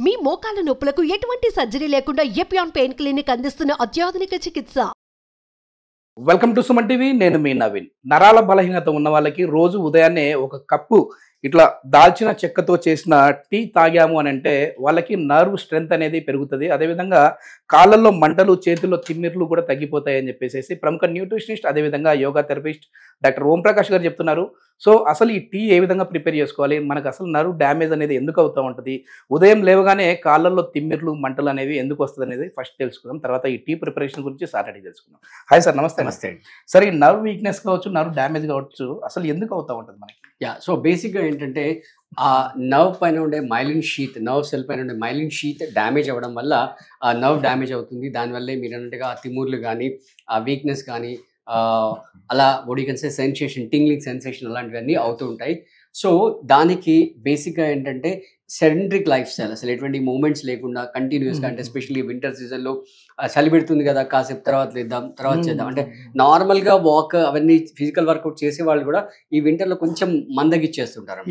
మీ మోకాల నొప్పులకు ఎటువంటి సర్జరీ లేకుండా ఎపియాన్ పెయిన్ క్లినిక్ అందిస్తున్న అత్యాధునిక చికిత్స. Welcome to Suman TV. నేను మీ నవీన్. నరాల బలహీనత ఉన్న వాళ్ళకి రోజు ఉదయాన్నే ఒక కప్పు ఇట్లా దాల్చిన చెక్కతో చేసిన టీ తాగాము అని అంటే వాళ్ళకి నర్వ్ స్ట్రెంగ్త్ అనేది పెరుగుతుంది. అదేవిధంగా కాళ్ళల్లో మంటలు, చేతుల్లో తిమ్మిర్లు కూడా తగ్గిపోతాయని చెప్పేసి ప్రముఖ న్యూట్రిషనిస్ట్ అదేవిధంగా యోగా థెరపిస్ట్ డాక్టర్ ఓం ప్రకాష్ గారు చెప్తున్నారు. సో అసలు ఈ టీ ఏ విధంగా ప్రిపేర్ చేసుకోవాలి, మనకు అసలు నర్వ్ డ్యామేజ్ అనేది ఎందుకు అవుతూ ఉంటుంది, ఉదయం లేవగానే కాళ్ళల్లో తిమ్మిర్లు మంటలు అనేవి ఎందుకు వస్తుంది అనేది ఫస్ట్ తెలుసుకుందాం. తర్వాత ఈ టీ ప్రిపరేషన్ గురించి సాటర్డే తెలుసుకుందాం. హాయ్ సార్, నమస్తే. నమస్తే. సార్, ఈ నర్వ్ వీక్నెస్ కావచ్చు, నర్వ్ డ్యామేజ్ కావచ్చు, అసలు ఎందుకు అవుతూ ఉంటుంది మనకి? సో బేసిక్గా ఏంటంటే ఆ నర్వ్ పైన ఉండే మైలిన్ షీత్, నర్వ్ సెల్ పైన ఉండే మైలిన్ షీత్ డ్యామేజ్ అవ్వడం వల్ల ఆ నర్వ్ డ్యామేజ్ అవుతుంది. దానివల్లే మీరు అన్నట్టుగా ఆ తిమ్ముర్లు కానీ, ఆ వీక్నెస్ కానీ, అలా బాడీ కన్సే సెన్సేషన్, టింగ్లింగ్ సెన్సేషన్ అలాంటివన్నీ అవుతూ ఉంటాయి. సో దానికి బేసిక్గా ఏంటంటే సెడెంట్రిక్ లైఫ్ స్టైల్, అసలు ఎటువంటి మూమెంట్స్ లేకుండా కంటిన్యూస్గా, అంటే ఎస్పెషల్లీ వింటర్ సీజన్లో చలి పెడుతుంది కదా, కాసేపు తర్వాత లేద్దాం, తర్వాత చేద్దాం అంటే నార్మల్గా వాక్ అవన్నీ ఫిజికల్ వర్కౌట్ చేసే వాళ్ళు కూడా ఈ వింటర్లో కొంచెం మందగిచ్చేస్తుంటారు.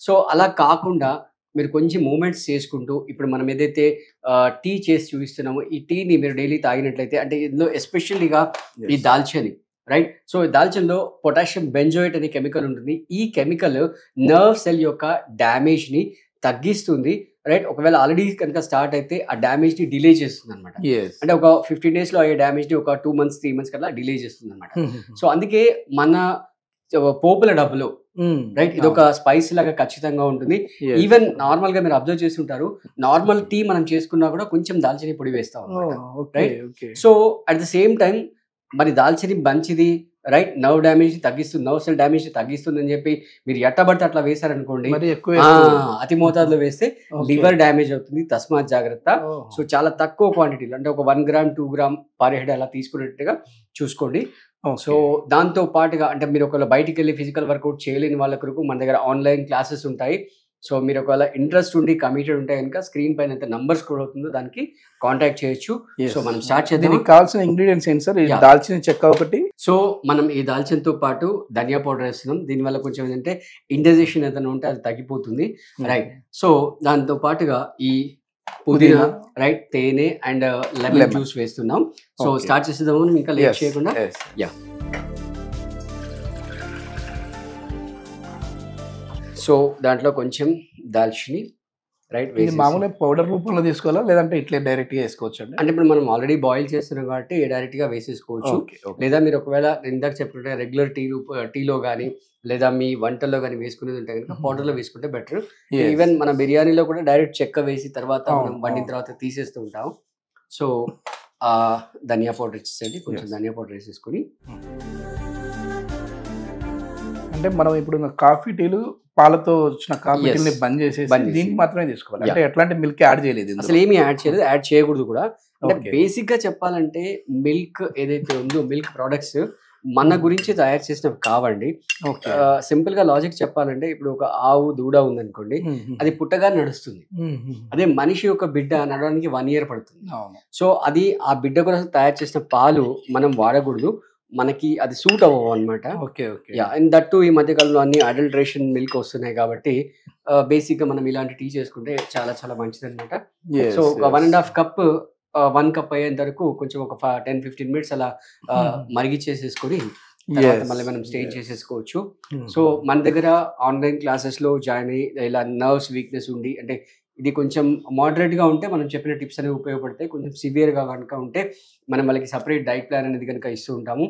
సో అలా కాకుండా మీరు కొంచెం మూమెంట్స్ చేసుకుంటూ, ఇప్పుడు మనం ఏదైతే టీ చేసి చూపిస్తున్నామో ఈ టీని మీరు డైలీ తాగినట్లయితే, అంటే ఇందులో ఎస్పెషల్లీగా ఈ దాల్చని, రైట్? సో దాల్చన్లో పొటాషియం బెంజోయేట్ అనే కెమికల్ ఉంటుంది. ఈ కెమికల్ నర్వ్ సెల్ యొక్క డ్యామేజ్ని తగ్గిస్తుంది, రైట్? ఒకవేళ ఆల్రెడీ కనుక స్టార్ట్ అయితే ఆ డ్యామేజ్ని డిలే చేస్తుంది అనమాట. అంటే ఒక 15 daysలో అయ్యే డ్యామేజ్ని ఒక 2 months 3 months కల్లా డిలే చేస్తుంది అనమాట. సో అందుకే మన పోపుల డబ్బులో, రైట్, ఇది ఒక స్పైస్ లాగా ఖచ్చితంగా ఉంటుంది. ఈవెన్ నార్మల్ గా మీరు అబ్జర్వ్ చేసి ఉంటారు, నార్మల్ టీ మనం చేసుకున్నా కూడా కొంచెం దాల్చని పొడి వేస్తాం, right? So at the same time మరి దాల్చని మంచిది, రైట్? నర్వ్ డ్యామేజ్ తగ్గిస్తుంది, నర్వ్ సెల్ డ్యామేజ్ తగ్గిస్తుంది అని చెప్పి మీరు ఎట్టబడితే అట్లా వేశారనుకోండి, అతి మోతాదులో వేస్తే లివర్ డ్యామేజ్ అవుతుంది. తస్మాత్ జాగ్రత్త. సో చాలా తక్కువ క్వాంటిటీలో, అంటే ఒక 1 gram 2 gram పర్ హెడ్ అలా తీసుకునేట్టుగా చూసుకోండి. సో దాంతో పాటుగా, అంటే మీరు ఒకవేళ బయటికి వెళ్ళి ఫిజికల్ వర్కౌట్ చేయలేని వాళ్ళ కొరకు మన దగ్గర ఆన్లైన్ క్లాసెస్ ఉంటాయి. సో మీరు ఒకవేళ ఇంట్రెస్ట్ ఉండి కమిటెడ్ ఉంటే కనుక స్క్రీన్ పైన ఎంత నంబర్ స్క్రోల్ అవుతుందో దానికి కాంటాక్ట్ చేయొచ్చు. సో మనం స్టార్ట్ చేద్దాం. కావాల్సిన ఇంగ్రీడియంట్స్ ఏంటి సార్? దాల్చిన చెక్క ఒకటి. సో మనం ఈ దాల్చనతో పాటు ధనియా పౌడర్ వేస్తున్నాం. దీనివల్ల కొంచెం ఏంటంటే ఇండైజెషన్ ఏదైనా ఉంటే అది తగ్గిపోతుంది, రైట్? సో దాంతో పాటుగా ఈ పుదీనా, రైట్, తేనె అండ్ లెమన్ జ్యూస్ వేస్తున్నాం. సో స్టార్ట్ చేసేద్దాము ఇంకా లేట్ చేయకుండా. యా, సో దాంట్లో కొంచెం దాల్చిని, రైట్, మామూలుగా పౌడర్ రూపంలో తీసుకోవాలా లేదంటే ఇట్లా డైరెక్ట్ గా వేసుకోవచ్చు? అంటే ఇప్పుడు మనం ఆల్రెడీ బాయిల్ చేస్తున్నాం కాబట్టి డైరెక్ట్ గా వేసేసుకోవచ్చు. లేదా మీరు ఒకవేళ ఇందాక చెప్పినట్టు రెగ్యులర్ టీలో కానీ లేదా మీ వంటల్లో కానీ వేసుకునేది ఉంటే కనుక పౌడర్ లో వేసుకుంటే బెటర్. ఈవెన్ మన బిర్యానీలో కూడా డైరెక్ట్ చెక్క వేసి తర్వాత మనం వండిన తర్వాత తీసేస్తూ ఉంటాం. సో ధనియా పౌడర్ ఇచ్చేసండి, కొంచెం ధనియా పౌడర్ వేసేసుకుని. అంటే మనం ఇప్పుడు కాఫీ టీలు పాలతో వచ్చిన కాఫీ టీని బంద్ చేసేసి దీనికి మాత్రమే తీసుకోవాలి. అంటే ఎట్లాంటి మిల్క్ యాడ్ చేయలేదు, అసలు ఏమి యాడ్ చేయలేదు, యాడ్ చేయకూడదు కూడా. అంటే బేసిక్ గా చెప్పాలంటే మిల్క్ ఏదైతే ఉందో, మిల్క్ ప్రొడక్ట్స్ మన గురించి తయారు చేసినవి కావండి. సింపుల్ గా లాజిక్ చెప్పాలంటే, ఇప్పుడు ఒక ఆవు దూడ ఉందనుకోండి, అది పుట్టగా నడుస్తుంది. అదే మనిషి యొక్క బిడ్డ నడవడానికి 1 year పడుతుంది. సో అది ఆ బిడ్డ కోసం తయారు చేసిన పాలు మనం వాడకూడదు, మనకి అది సూట్ అవ్వవు అనమాట. అండ్ దట్టు ఈ మధ్య కాలంలో అన్ని అడల్ట్రేషన్ మిల్క్ వస్తున్నాయి కాబట్టి బేసిక్ గా మనం ఇలాంటి టీ చేసుకుంటే చాలా చాలా మంచిది అనమాట. సో ఒక 1.5 cup 1 cup అయ్యేంత వరకు కొంచెం ఒక 10-15 minutes అలా మరిగిచ్చేసేసుకొని తర్వాత మళ్ళీ మనం స్టేజ్ చేసేసుకోవచ్చు. సో మన దగ్గర ఆన్లైన్ క్లాసెస్ లో జాయిన్ అయ్యి ఇలా నర్వ్స్ వీక్నెస్ ఉండి, అంటే ఇది కొంచెం మోడరేట్ గా ఉంటే మనం చెప్పిన టిప్స్ అనేవి ఉపయోగపడతాయి. కొంచెం సివియర్ గా కనుక ఉంటే మనం వాళ్ళకి సపరేట్ డైట్ ప్లాన్ అనేది కనుక ఇస్తూ ఉంటాము.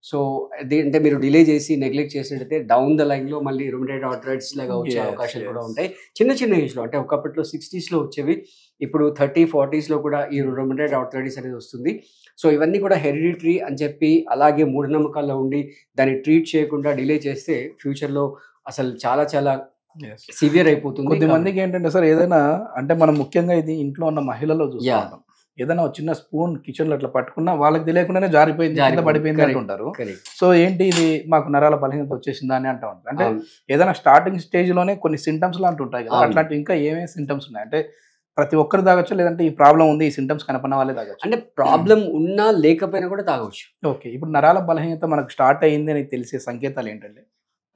సో అంటే మీరు డిలే చేసి నెగ్లెక్ట్ చేసినట్టయితే డౌన్ ద లైన్ లో మళ్ళీ రుమటైడ్ ఆర్థరైటిస్ లాగా వచ్చే అవకాశాలు కూడా ఉంటాయి. చిన్న చిన్న ఏజ్ లో, అంటే ఒకప్పట్లో 60s లో వచ్చేవి, ఇప్పుడు 30-40s లో కూడా ఈ రుమటైడ్ ఆర్థరైటిస్ అనేది వస్తుంది. సో ఇవన్నీ కూడా హెరిడిటరీ అని చెప్పి అలాగే మూఢనమ్మకాల్లో ఉండి దాన్ని ట్రీట్ చేయకుండా డిలే చేస్తే ఫ్యూచర్ లో అసలు చాలా చాలా సివియర్ అయిపోతుంది. కొద్దిమందికి ఏంటంటే సార్, ఏదైనా అంటే మనం ముఖ్యంగా ఇది ఇంట్లో ఉన్న మహిళల్లో చూస్తాం, ఏదైనా చిన్న స్పూన్ కిచెన్ లో అట్లా పట్టుకున్నా వాళ్ళకి తెలియకుండానే జారిపోయింది, కింద పడిపోయింది అంటుంటారు. సో ఏంటి ఇది, మాకు నరాల బలహీనత వచ్చేసిందా అని అంటూ ఉంటారు. అంటే ఏదైనా స్టార్టింగ్ స్టేజ్ లోనే కొన్ని సింటమ్స్ లాంటి ఉంటాయి కదా, అట్లాంటి ఇంకా ఏమేమి సింటమ్స్ ఉన్నాయి? అంటే ప్రతి ఒక్కరు తాగొచ్చు, లేదంటే ఈ ప్రాబ్లం ఉంది, ఈ సింటమ్స్ కనపడిన వాళ్ళే తాగొచ్చు? అంటే ప్రాబ్లం ఉన్నా లేకపోయినా కూడా తాగొచ్చు. ఓకే, ఇప్పుడు నరాల బలహీనత మనకు స్టార్ట్ అయ్యింది అని తెలిసే సంకేతాలు ఏంటంటే?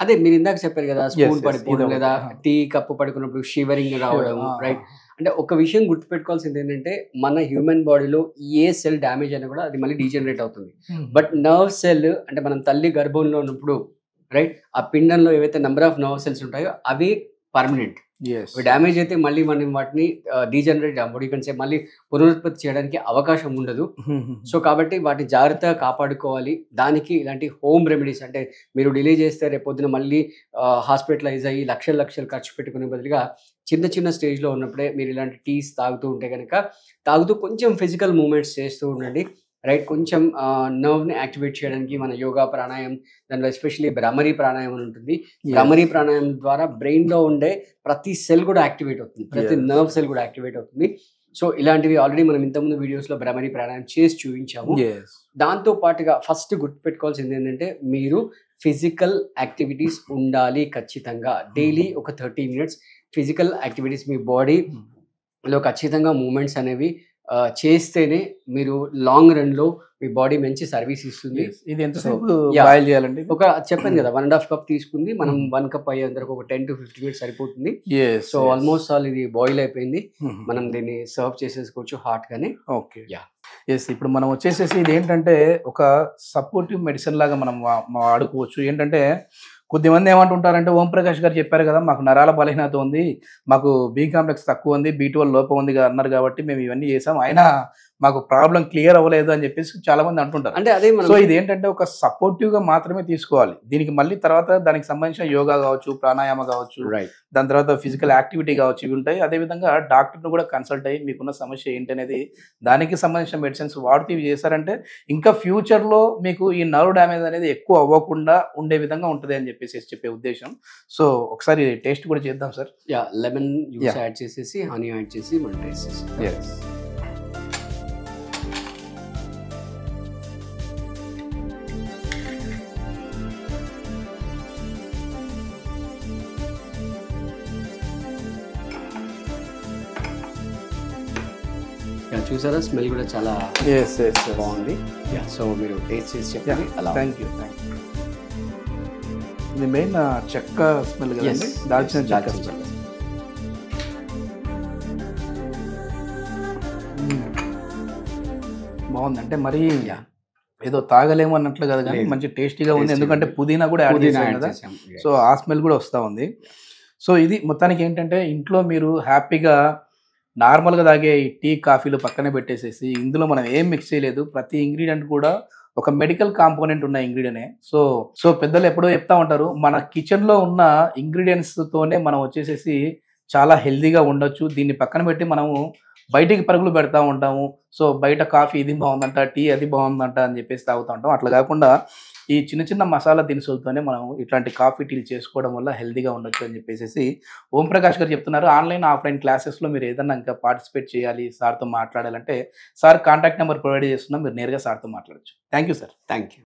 అదే మీరు ఇందాక చెప్పారు కదా, స్పూన్ పడిపోవడం లేదా టీ కప్పు పడుకున్నప్పుడు షివరింగ్ రావడం, రైట్? అంటే ఒక విషయం గుర్తుపెట్టుకోవాల్సింది ఏంటంటే మన హ్యూమన్ బాడీలో ఏ సెల్ డ్యామేజ్ అయినా కూడా అది మళ్ళీ డీజనరేట్ అవుతుంది. బట్ నర్వ్ సెల్ అంటే మనం తల్లి గర్భంలో ఉన్నప్పుడు రైట్ ఆ పిండంలో ఏవైతే నెంబర్ ఆఫ్ నర్వ్ సెల్స్ ఉంటాయో అవి పర్మనెంట్. డ్యామేజ్ అయితే మళ్ళీ మనం వాటిని డీజనరేట్ మళ్ళీ పునరుత్పత్తి చేయడానికి అవకాశం ఉండదు. సో కాబట్టి వాటిని జాగ్రత్తగా కాపాడుకోవాలి. దానికి ఇలాంటి హోమ్ రెమెడీస్ అంటే మీరు డిలే చేస్తే రేపొద్దున మళ్ళీ హాస్పిటలైజ్ అయ్యి లక్షలు ఖర్చు పెట్టుకునే బదులుగా చిన్న స్టేజ్లో ఉన్నప్పుడే మీరు ఇలాంటి టీస్ తాగుతూ ఉంటే కనుక తాగుతూ కొంచెం ఫిజికల్ మూమెంట్స్ చేస్తూ ఉండండి రైట్. కొంచెం నర్వ్ని యాక్టివేట్ చేయడానికి మన యోగా ప్రాణాయామం, దానిలో ఎస్పెషల్లీ భ్రమరీ ప్రాణాయామం అని ఉంటుంది. భ్రమరీ ప్రాణాయామం ద్వారా బ్రెయిన్లో ఉండే ప్రతి సెల్ కూడా యాక్టివేట్ అవుతుంది, ప్రతి నర్వ్ సెల్ కూడా యాక్టివేట్ అవుతుంది. సో ఇలాంటివి ఆల్రెడీ మనం ఇంతకుముందు వీడియోస్లో భ్రమరీ ప్రాణాయామం చేసి చూపించాము. దాంతో పాటుగా ఫస్ట్ గుర్తుపెట్టుకోవాల్సింది ఏంటంటే మీరు ఫిజికల్ యాక్టివిటీస్ ఉండాలి ఖచ్చితంగా. డైలీ ఒక 30 minutes ఫిజికల్ యాక్టివిటీస్ మీ బాడీలో ఖచ్చితంగా మూమెంట్స్ అనేవి చేస్తేనే మీరు లాంగ్ రన్ లో మీ బాడీ మంచి సర్వీస్ ఇస్తుంది. ఇది ఎంతసేపు బాయిల్ చేయాలండి? ఒక చెప్పాను కదా 1.5 cup తీసుకుంది, మనం 1 cup అయ్యేందుకు ఒక 10 to 15 minutes సరిపోతుంది. సో ఆల్మోస్ట్ ఆల్ ఇది బాయిల్ అయిపోయింది. మనం దీన్ని సర్వ్ చేసేసుకోవచ్చు హాట్ గానే. ఓకే ఇప్పుడు మనం వచ్చేసేసి ఇది ఏంటంటే ఒక సపోర్టివ్ మెడిసిన్ లాగా మనం వాడుకోవచ్చు. ఏంటంటే కొద్దిమంది ఏమంటుంటారంటే ఓం ప్రకాష్ గారు చెప్పారు కదా మాకు నరాల బలహీనత ఉంది, మాకు బి కాంప్లెక్స్ తక్కువ ఉంది, B12 లోపం ఉంది అన్నారు కాబట్టి మేము ఇవన్నీ చేసాం, అయినా మాకు ప్రాబ్లం క్లియర్ అవ్వలేదు అని చెప్పేసి చాలా మంది అంటుంటారు. అంటే అదే సో ఇది ఏంటంటే ఒక సపోర్టివ్ గా మాత్రమే తీసుకోవాలి. దీనికి మళ్ళీ తర్వాత దానికి సంబంధించిన యోగా కావచ్చు, ప్రాణాయామ కావచ్చు, దాని తర్వాత ఫిజికల్ యాక్టివిటీ కావచ్చు, ఇవి ఉంటాయి. అదేవిధంగా డాక్టర్ను కూడా కన్సల్ట్ అయ్యి మీకున్న సమస్య ఏంటనేది దానికి సంబంధించిన మెడిసిన్స్ వాడుతూ ఇవి చేశారంటే ఇంకా ఫ్యూచర్ లో మీకు ఈ నర్వ్ డ్యామేజ్ అనేది ఎక్కువ అవ్వకుండా ఉండే విధంగా ఉంటుంది అని చెప్పేసి చెప్పే ఉద్దేశం. సో ఒకసారి టేస్ట్ కూడా చేద్దాం సార్. లెమన్ జ్యూస్ యాడ్ చేసేసి హనీ యాడ్ చేసి మనం టేస్ట్ చేస్తాం. చూసారా స్మెల్ కూడా చాలా బాగుంది. సో మీరు టేస్ట్ చేసి చెప్పండి. Thank you. ఇది మెయిన్ చెక్క స్మెల్ కదండి, దాల్చిన చెక్క. బాగుంది. అంటే మరి ఏదో తాగలేము అన్నట్లు కదా కానీ మంచి టేస్టీగా ఉంది, ఎందుకంటే పుదీనా కూడా యాడ్ చేసాం కదా. సో ఆ స్మెల్ కూడా వస్తూ ఉంది. సో ఇది మొత్తానికి ఏంటంటే ఇంట్లో మీరు హ్యాపీగా నార్మల్గా తాగే ఈ టీ కాఫీలు పక్కనే పెట్టేసేసి ఇందులో మనం ఏం మిక్స్ చేయలేదు, ప్రతి ఇంగ్రీడియంట్ కూడా ఒక మెడికల్ కాంపోనెంట్ ఉన్న ఇంగ్రీడియంటే. సో పెద్దలు ఎప్పుడో చెప్తా ఉంటారు మన కిచెన్లో ఉన్న ఇంగ్రీడియంట్స్తోనే మనం వచ్చేసేసి చాలా హెల్దీగా ఉండొచ్చు. దీన్ని పక్కన పెట్టి మనము బయటికి పరుగులు పెడతా ఉంటాము. సో బయట కాఫీ ఇది బాగుందంట, టీ అది బాగుందంట అని చెప్పేసి తాగుతూ ఉంటాం. అట్లా కాకుండా ఈ చిన్న మసాలా దినుసులతోనే మనం ఇట్లాంటి కాఫీ టీలు చేసుకోవడం వల్ల హెల్తీగా ఉండొచ్చు అని చెప్పేసి ఓం ప్రకాష్ గారు చెప్తున్నారు. ఆన్లైన్ ఆఫ్లైన్ క్లాసెస్లో మీరు ఏదన్నా ఇంకా పార్టిసిపేట్ చేయాలి, సార్తో మాట్లాడాలంటే సార్ కాంటాక్ట్ నెంబర్ ప్రొవైడ్ చేస్తున్నాం, మీరు నేరుగా సార్తో మాట్లాడచ్చు. Thank you sir. Thank you.